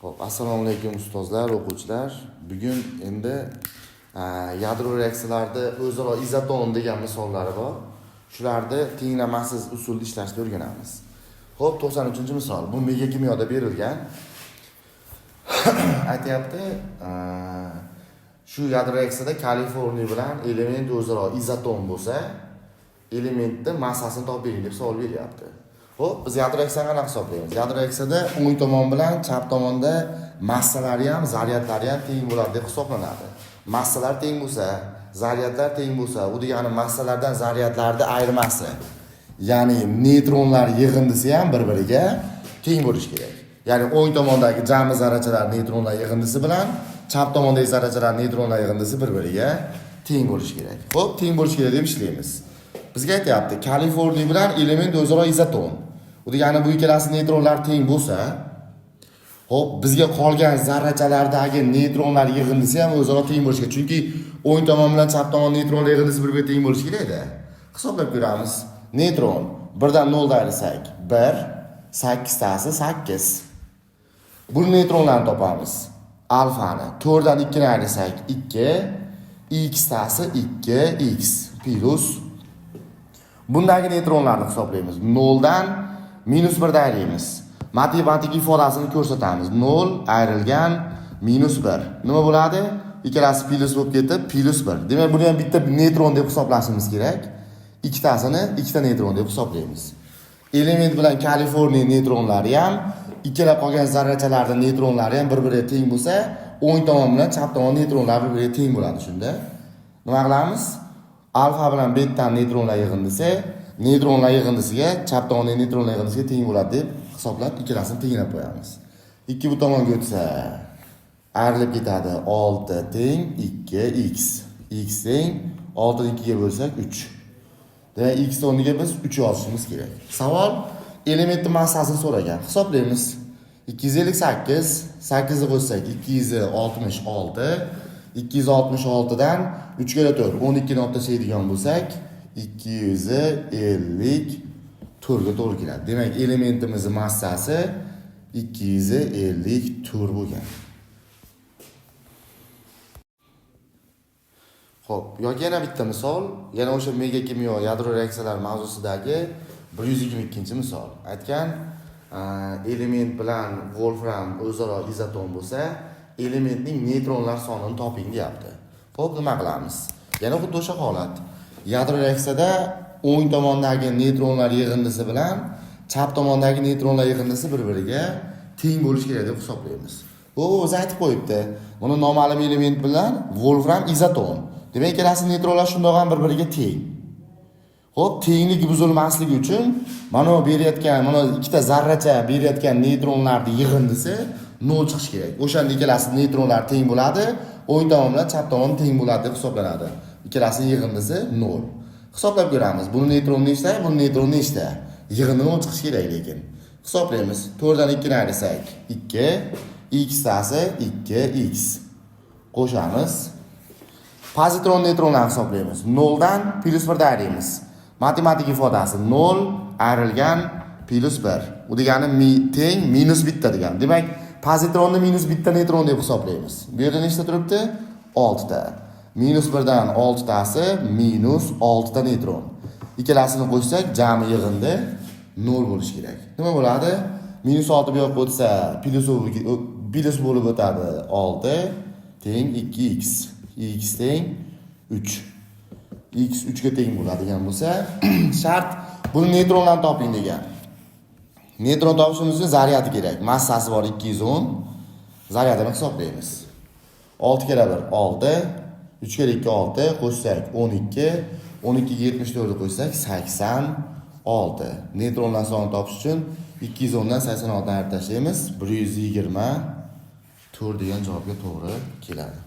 Xo'p, assalomu alaykum ustozlar, o'quvchilar. Bugun endi yadro reaksiyalarida o'zaro izoton degan misollari bor. Shularni tenglamasiz usulda ishlashni o'rganamiz. Xo'p, 93-misol. Bu mega kimyoda berilgan. Aytyapti, shu yadro reaksiyada Kaliforniya bilan element o'zaro izoton bo'lsa, elementning massasini toping deb savol beryapti. Xo'p, biz yadro reaksiyani qanaqa hisoblaymiz? Yadro reaksiyada o'ng tomon bilan chap tomonda massalari ham, zaryadlari ham teng bo'ladi deb hisoblanadi. Massalar teng bo'lsa, zaryadlar teng bo'lsa, u degani massalardan zaryadlarning ayirmasi, ya'ni neytronlar yig'indisi ham bir-biriga teng bo'lishi kerak. Ya'ni o'ng tomondagi jami zarrachalar neytronlar yig'indisi bilan chap tomondagi zarrachalar neytronlar yig'indisi bir-biriga teng bo'lishi kerak. Xo'p, teng bo'lishi kerak deb ishlaymiz. Bizga aytyapti, Kaliforniya bilan element o'zaro izoton. U degani bu ikkalasi neytronlar teng bo'lsa, xo'p, bizga qolgan zarrachalardagi neytronlar yig'indisi ham o'zaro teng bo'lishi kerak. Chunki o'ng tomon bilan chap tomon neytronlar yig'indisi bir-biriga teng bo'lishi kerak-da. Hisoblab ko'ramiz. Neytron 1 dan 0 ayirsak 1, 8 tasi 8. Bu neytronlarni topamiz. Alfani 4 dan 2 ni ayirsak 2, x tasi 2, x plus bundagi neytronlarni hisoblaymiz. 0 dan -1 dan ayrimiz. Matematik ifodasini ko'rsatamiz. 0 ayrilgan -1. Nima bo'ladi? Ikkalasi plus bo'lib ketib, +1. Demak, buni ham bitta neytron deb hisoblashimiz kerak. Ikkitasini ikkita neytron deb hisoblaymiz. Element bilan Kaliforniya neytronlari ham, ikkala qolgan zarrachalarning neytronlari ham bir-biriga teng bo'lsa, o'ng tomon bilan chap tomon neytronlar bir-biriga teng bo'ladi shunda. Nima qilamiz? Alfa bilan beta neytronlar yig'indisi, neytronlar yig'indisiga chap tomondagi neytronlar yig'indisiga teng bo'ladi deb hisoblab ikkalasini tenglab qo'yamiz. 2 bu tomonga o'tsa ayrilib ketadi. 6 teng 2x. X teng 6 ni 2 ga bo'lsak 3. Demak, x o'rniga biz 3 yozishimiz kerak. Savol elementning massasini so'ragan. Hisoblaymiz. 258, 8 ni qo'shsak 266. 266 dan 3 ga 4, 12 ni olib tashlaydigan bo'lsak 254 ga to'g'ri keladi. Demak, elementimizning massasi 254 bo'lgan. Xo'p, yoki yana bitta misol, yana o'sha mega kimyo yadro reaksiyalar mavzusidagi 122-misol. Aytgan, element bilan Wolfram o'zaro izoton bo'lsa, elementning neytronlar sonini toping deyapti. Xo'p, nima qilamiz? Yana xuddi o'sha holat. Yadro reaksiyada o'ng tomondagi neytronlar yig'indisi bilan chap tomondagi neytronlar yig'indisi bir-biriga teng bo'lishi kerak deb hisoblaymiz. Bu o'zi aytib qo'yibdi. Buni noma'lum element bilan Wolfram izoton. Demak, ikkalasi neytronlar shundoq ham bir-biriga teng. Xo'p, tenglik buzilmasligi uchun mana berayotgan, mana ikkita zarracha berayotgan neytronlarning yig'indisi 0 chiqishi kerak. O'shanda ikkalasi neytronlar teng bo'ladi, o'ng tomon bilan chap tomon teng bo'ladi deb hisoblanadi. Ikkalasining yig'indisi 0. Hisoblab ko'ramiz. Buni neytron nechta, buni neytron nechta? Yig'indi 0 chiqishi kerak lekin. Hisoblaymiz. 4 dan 2 ni ayirsak 2, x tasi 2x. Qo'shamiz. Pozitron neytronlarni hisoblaymiz. 0 dan +1 dan ayrimiz. Matematik ifodasi 0 ayrilgan +1. U degani teng -1 degani. Demak, pozitronni -1 neytron deb hisoblaymiz. Bu yerda nechta turibdi? 6 ta. -1 dan 6 tasi -6 ta neytron. Ikkalasini qo'shsak, jami yig'indi 0 bo'lishi kerak. Nima bo'ladi? -6 bu yoqqa o'tsa, plus bo'lib o'tadi 6 teng 2x. X teng 3. X 3 ga teng bo'ladigan bo'lsa, shart buni neytronlarni toping degan. Neytron topishimiz uchun zaryadi kerak. Massasi bor 210. Zaryadini hisoblaymiz. 6 kere 1 6, 3 kere 2 6, qo'shsak 12, 12 ga 74 ni qo'shsak 86. Neytronlar sonini topish uchun 210 dan 86 ni ayirib tashlaymiz. 124 degan javobga to'g'ri keladi.